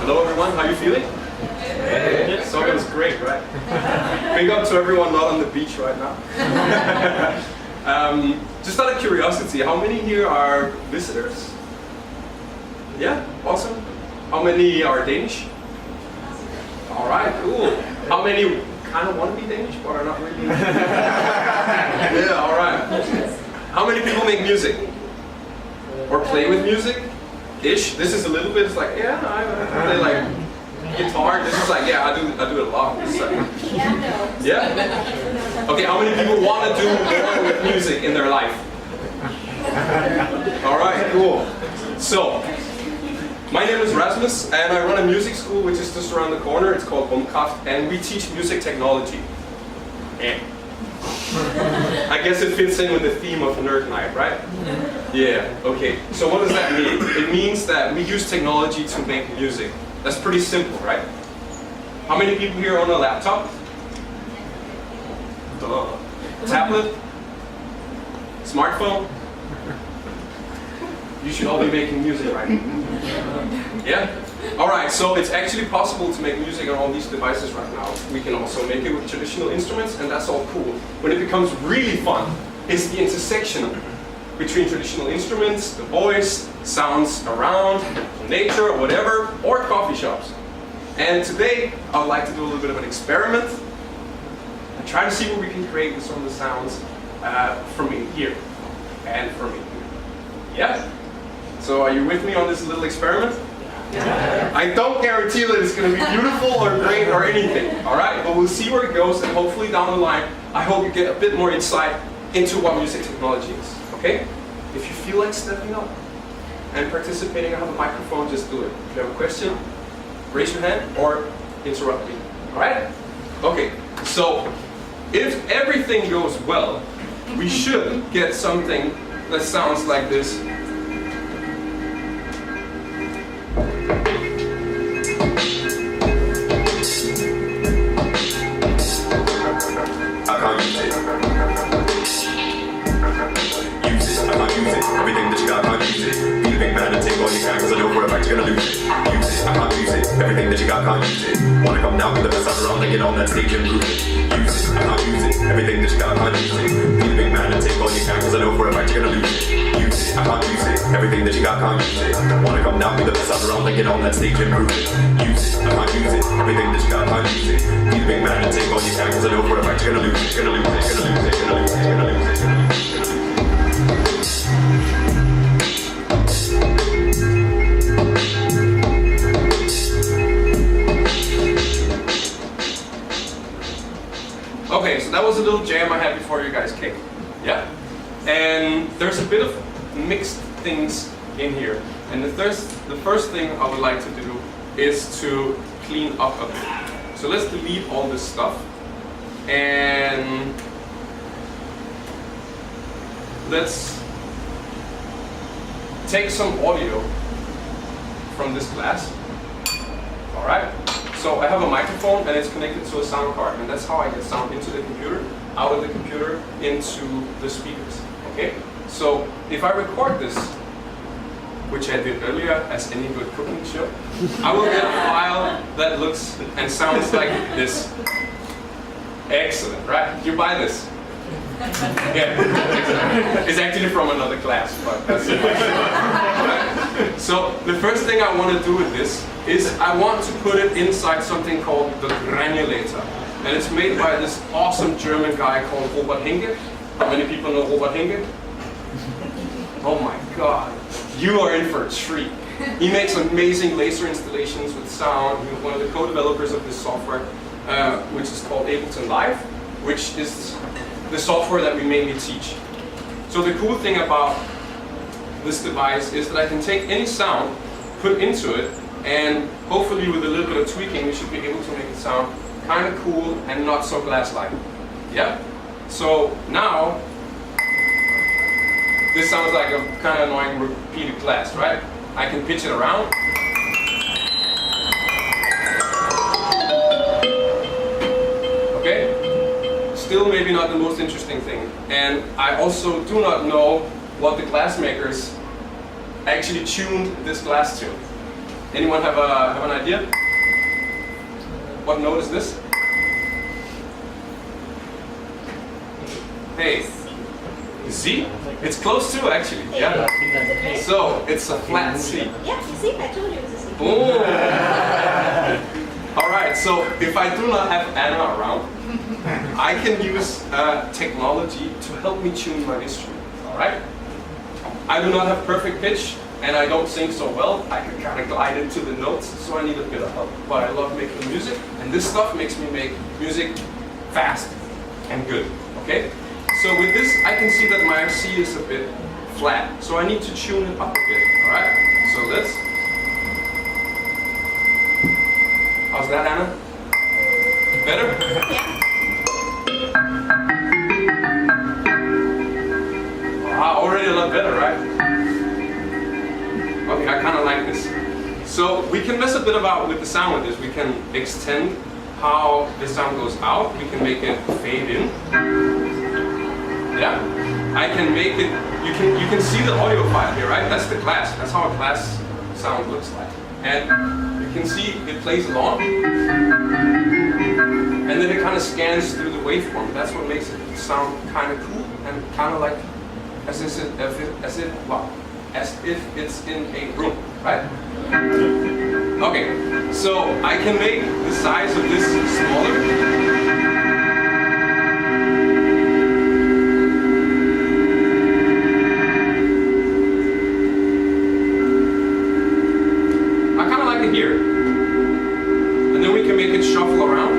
Hello everyone, how are you feeling? Hey. Song is great, right? Big up to everyone not on the beach right now. Just out of curiosity, how many here are visitors? Yeah, awesome. How many are Danish? All right, cool. How many kind of want to be Danish but are not really? Yeah, all right. How many people make music? Or play with music? Ish. This is a little bit, it's like, yeah, I play like guitar. This is like, yeah, I do it a lot. This is like, yeah? Okay, how many people want to do more with music in their life? All right, cool. So, my name is Rasmus, and I run a music school which is just around the corner. It's called Rumkraft, and we teach music technology. I guess it fits in with the theme of Nerdnite, right? Yeah, okay. So what does that mean? It means that we use technology to make music. That's pretty simple, right? How many people here own a laptop? Duh. Tablet? Smartphone? You should all be making music, right? Yeah? Alright, so it's actually possible to make music on all these devices right now. We can also make it with traditional instruments, and that's all cool. When it becomes really fun, it's the intersection between traditional instruments, the voice, sounds around, nature, or whatever, or coffee shops. And today, I would like to do a little bit of an experiment and try to see what we can create with some of the sounds from in here and from in here. Yeah? So are you with me on this little experiment? Yeah. I don't guarantee that it's going to be beautiful or great or anything, alright? But we'll see where it goes, and hopefully down the line, I hope you get a bit more insight into what music technology is, okay? If you feel like stepping up and participating, I have a microphone, just do it. If you have a question, raise your hand or interrupt me, alright? Okay, so if everything goes well, we should get something that sounds like this. Everything that you got, can't use it. Be the big man and take all you can, cause I know for a fact you're gonna lose it. Use it, I can't use it. Everything that you got, can't use it. Wanna come down with the best around and get on that stage and prove it. Use it, I can't use it. Everything that you got, can't use it. Be the big man and take all you can, cause I know for a fact you're gonna lose it. Use it, I can't use it. Everything that you got, can't use it. Wanna come down with the best around and get on that stage and prove it. Use it, I can't use it. Everything that you got, can't use it. Be the big man and take all you can, cause I know for a fact you're gonna lose it. Gonna lose it, gonna lose it, gonna lose it, gonna lose it, gonna lose it. Okay, so that was a little jam I had before you guys came. Yeah? And there's a bit of mixed things in here. And the first thing I would like to do is to clean up a bit. So let's delete all this stuff. And let's take some audio from this glass. Alright? So I have a microphone and it's connected to a sound card, and that's how I get sound into the computer, out of the computer, into the speakers. Okay? So if I record this, which I did earlier as any good cooking show, I will get a file that looks and sounds like this. Excellent, right? You buy this? Yeah, it's actually from another class, but that's it. Right. So the first thing I want to do with this is I want to put it inside something called the granulator. And it's made by this awesome German guy called Robert Henke. How many people know Robert Henke? Oh my god, you are in for a treat. He makes amazing laser installations with sound. He's one of the co-developers of this software, which is called Ableton Live, which is the software that we mainly teach. So the cool thing about this device is that I can take any sound, put into it, and hopefully with a little bit of tweaking, we should be able to make it sound kind of cool and not so glass-like. Yeah? So now, this sounds like a kind of annoying repeated glass, right? I can pitch it around. Okay? Still maybe not the most interesting thing. And I also do not know what the glass makers actually tuned this glass to. Anyone have an idea? What note is this? Hey, Z? It's close to actually. Yeah. So it's a flat C. Yeah, you see, I told you it was a C. Boom. All right. So if I do not have Anna around, I can use technology to help me tune my instrument. All right. I do not have perfect pitch, and I don't sing so well. I can kind of glide into the notes, so I need a bit of help. But I love making music, and this stuff makes me make music fast and good. Okay. So with this, I can see that my C is a bit flat, so I need to tune it up a bit. All right. So let's. How's that, Anna? Better? Yeah. Wow, already a lot better, right? Okay, I kind of like this. So we can mess a bit about with the sound with this. We can extend how the sound goes out. We can make it fade in. Yeah, I can make it. You can see the audio file here, right? That's the class. That's how a class sound looks like. And you can see it plays along, and then it kind of scans through the waveform. That's what makes it sound kind of cool and kind of like as if it's in a room, right? Okay, so I can make the size of this smaller. Here, and then we can make it shuffle around.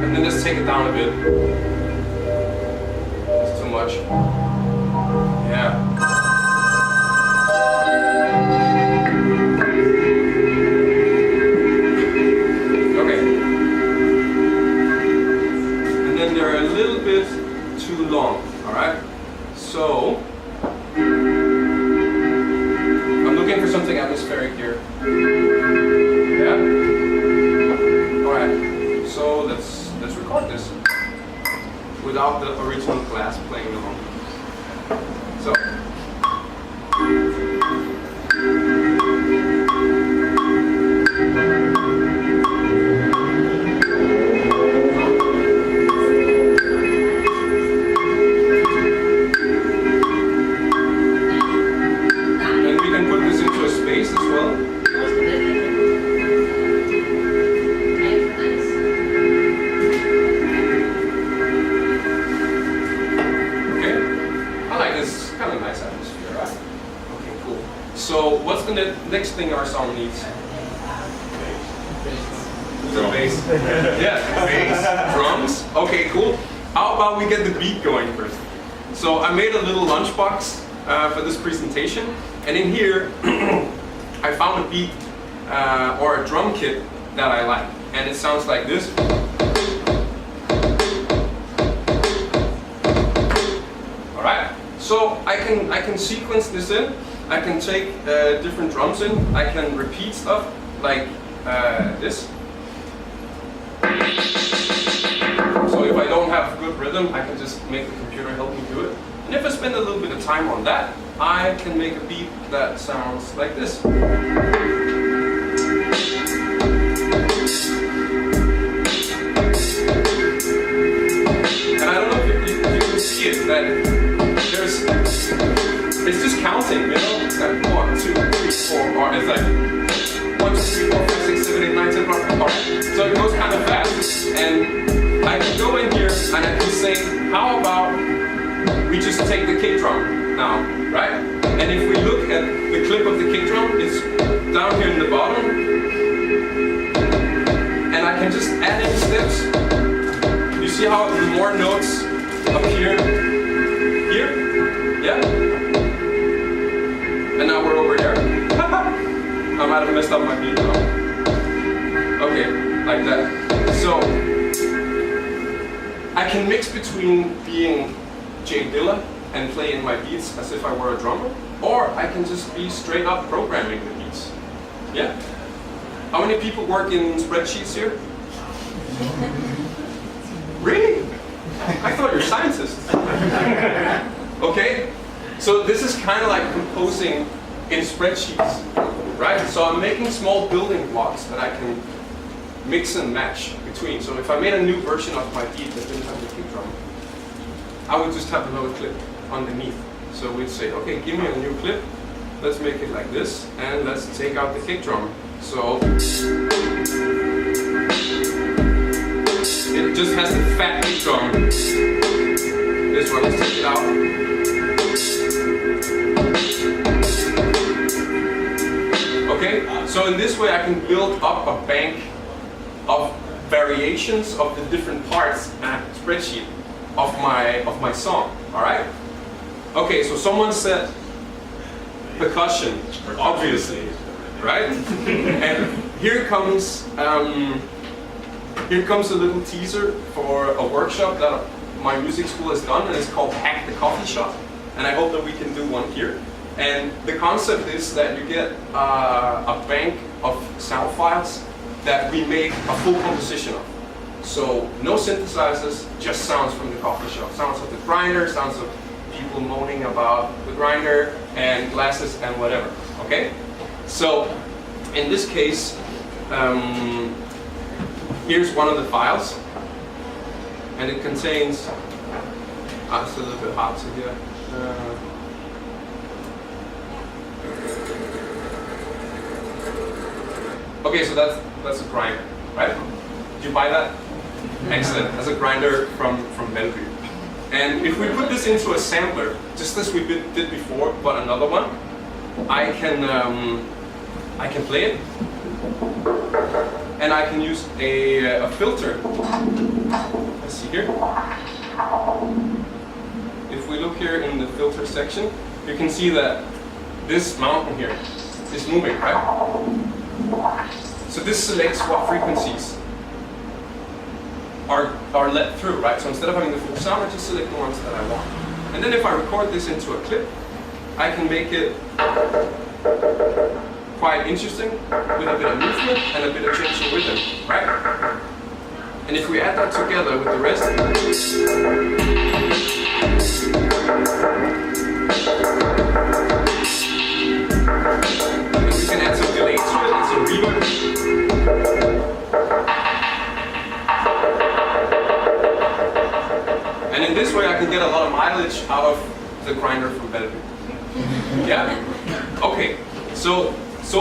And then just take it down a bit. It's too much. Yeah. Okay. And then they're a little bit too long, all right? So, I'm looking for something atmospheric here. Yeah? All right, so let's record this without the original glass playing along. So. So what's the next thing our song needs? The bass. Yeah, bass, drums. Okay, cool. How about we get the beat going first? So I made a little lunchbox for this presentation, and in here I found a beat or a drum kit that I like, and it sounds like this. All right. So I can sequence this in. I can take different drums in. I can repeat stuff like this. So if I don't have good rhythm, I can just make the computer help me do it. And if I spend a little bit of time on that, I can make a beat that sounds like this. And I don't know if you can see it, that it's just counting, you know? It's like 1, 2, 3, 4, or it's like 1, 2, 3, 4, 5, 6, 7, 8, 9, 10, 11, or so it goes kind of fast. And I can go in here and I can say, how about we just take the kick drum now, right? And if we look at the clip of the kick drum, it's down here in the bottom. And I can just add in steps. You see how the more notes appear here? Yeah? And now we're over here. I might have messed up my beat now. Okay, like that. So, I can mix between being Jay Dilla and playing my beats as if I were a drummer, or I can just be straight up programming the beats. Yeah? How many people work in spreadsheets here? Really? I thought you're scientists. Okay, so this is kind of like composing in spreadsheets, right? So I'm making small building blocks that I can mix and match between. So if I made a new version of my beat that didn't have the kick drum, I would just have another clip underneath. So we'd say, okay, give me a new clip. Let's make it like this, and let's take out the kick drum. So it just has the fat kick drum. This one, let's take it out. Okay, so in this way I can build up a bank of variations of the different parts and spreadsheet of my song. All right. Okay, so someone said percussion, obviously, right? And here comes a little teaser for a workshop that my music school has done, and it's called Hack the Coffee Shop. And I hope that we can do one here. And the concept is that you get a bank of sound files that we make a full composition of. So no synthesizers, just sounds from the coffee shop. Sounds of the grinder, sounds of people moaning about the grinder and glasses and whatever, okay? So in this case, here's one of the files, and it contains, it's a little bit hard to hear. Okay, so that's a grinder, right? Did you buy that? Excellent. That's a grinder from Bellevue. And if we put this into a sampler, just as we did before, but another one, I can play it, and I can use a filter. Let's see here. If we look here in the filter section, you can see that this mountain here is moving, right? So this selects what frequencies are let through, right? So instead of having the full sound, I just select the ones that I want. And then if I record this into a clip, I can make it quite interesting with a bit of movement and a bit of change in rhythm, right? And if we add that together with the rest, and we can add some delay to it and some reverb. And in this way I can get a lot of mileage out of the grinder from Bellevue. Yeah? Okay, so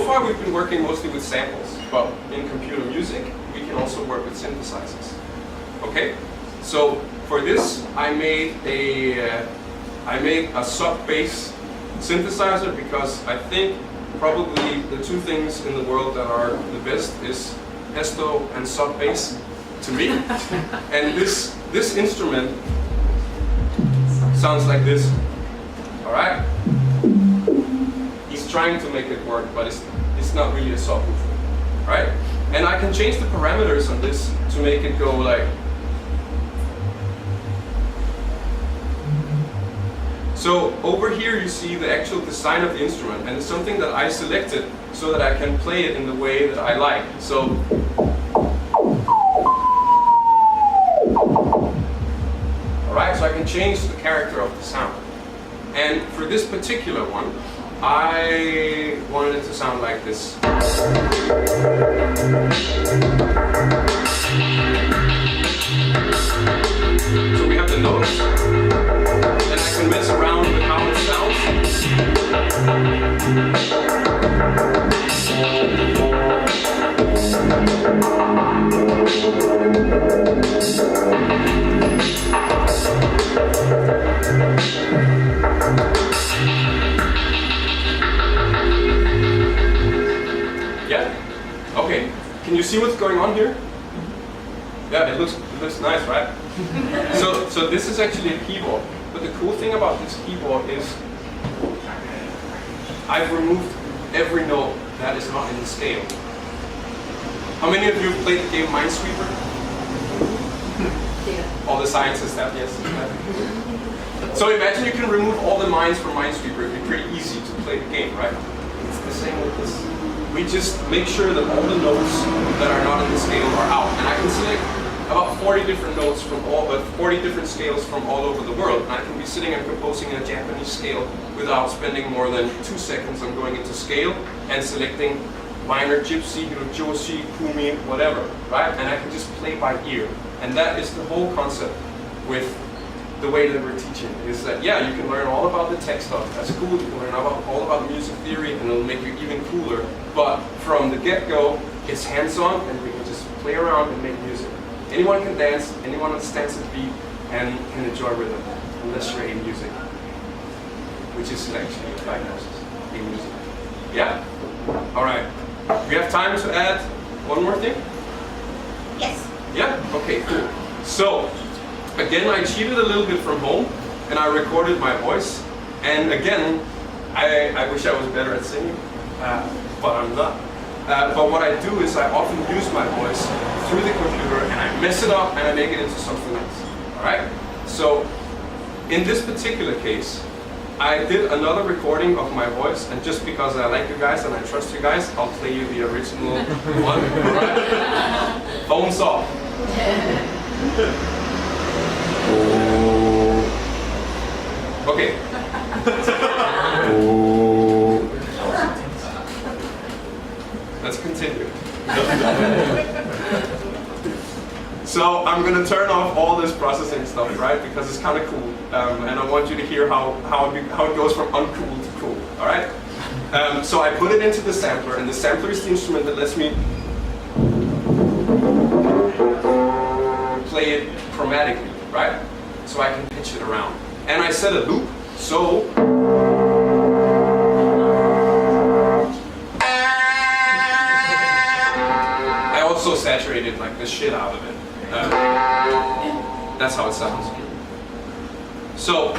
far we've been working mostly with samples, but in computer music we can also work with synthesizers. Okay? So for this I made a sub-bass synthesizer because I think probably the two things in the world that are the best is pesto and sub-bass to me. And this instrument sounds like this. All right? He's trying to make it work, but it's not really a subwoofer, right? And I can change the parameters on this to make it go like. So over here you see the actual design of the instrument, and it's something that I selected so that I can play it in the way that I like. So. Alright, so I can change the character of the sound. And for this particular one, I wanted it to sound like this. So we have the notes, and I can mess around with how it sounds. Yeah? Okay. Can you see what's going on here? Yeah, it looks nice, right? So this is actually a keyboard. But the cool thing about this keyboard is I've removed every note that is not in the scale. How many of you have played the game Minesweeper? Yeah. All the scientists have, yes. So imagine you can remove all the mines from Minesweeper. It'd be pretty easy to play the game, right? It's the same with this. We just make sure that all the notes that are not in the scale are out. And I can select about 40 different notes from 40 different scales from all over the world. And I can be sitting and composing in a Japanese scale without spending more than 2 seconds on going into scale and selecting minor, gypsy, hirojoshi, kumi, whatever, right? And I can just play by ear. And that is the whole concept with the way that we're teaching, is that, yeah, you can learn all about the tech stuff, that's cool, you can learn all about music theory, and it'll make you even cooler. But from the get-go, it's hands-on, and we can just play around and make music. Anyone can dance, anyone understands the beat, and can enjoy rhythm, unless you're in music, which is actually a diagnosis in music. Yeah? All right. We have time to add one more thing? Yes. Yeah? Okay, cool. So, again, I cheated a little bit from home, and I recorded my voice. And again, I wish I was better at singing, but I'm not. But what I do is I often use my voice through the computer, and I mess it up, and I make it into something else. All right? So, in this particular case, I did another recording of my voice, and just because I like you guys and I trust you guys, I'll play you the original one. All right? Phones off. Okay. Let's continue. So I'm gonna turn off all this processing stuff, right? Because it's kind of cool, and I want you to hear how it goes from uncool to cool. All right. So I put it into the sampler, and the sampler is the instrument that lets me play it chromatically, right? So I can pitch it around. And I set a loop, so I also saturated like the shit out of it. That's how it sounds. So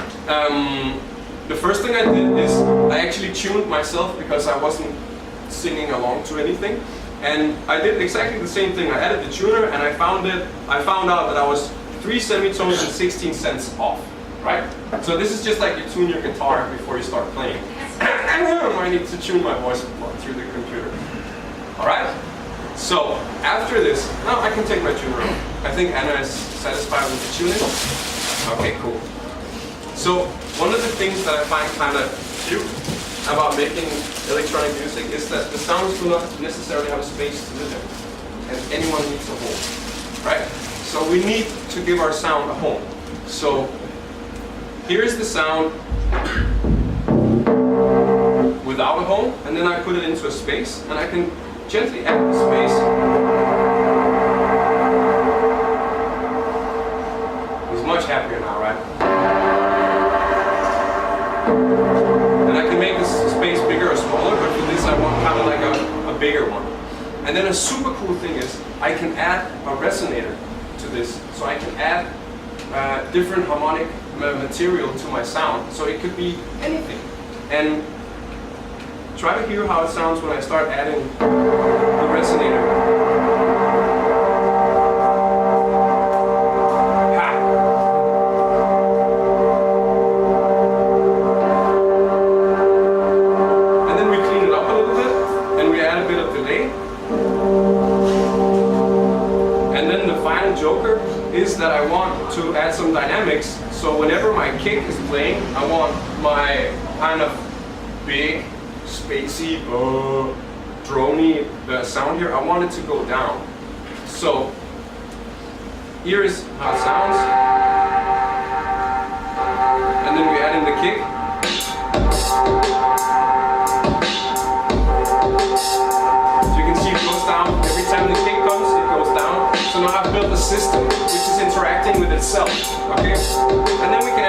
the first thing I did is I actually tuned myself because I wasn't singing along to anything. And I did exactly the same thing. I added the tuner, and I found out that I was 3 semitones and 16 cents off, right? So this is just like you tune your guitar before you start playing. I need to tune my voice through the computer. All right? So after this, now I can take my tuner off. I think Anna is satisfied with the tuning. Okay, cool. So one of the things that I find kind of cute about making electronic music is that the sounds do not necessarily have a space to live in, and anyone needs a home, right? So we need to give our sound a home. So here's the sound without a home, and then I put it into a space, and I can gently add the space. He's much happier now, right? And I can make this space bigger or smaller, but for this I want kind of like a bigger one. And then a super cool thing is I can add a resonator to this. So I can add different harmonic material to my sound. So it could be anything. And try to hear how it sounds when I start adding the resonator. Is that I want to add some dynamics, so whenever my kick is playing, I want my kind of big, spacey, droney sound here, I want it to go down. So here is how it sounds, and then we add in the kick. So you can see it goes down every time the kick comes, it goes down. So now I've built a system which is interacting with itself, okay? And then we can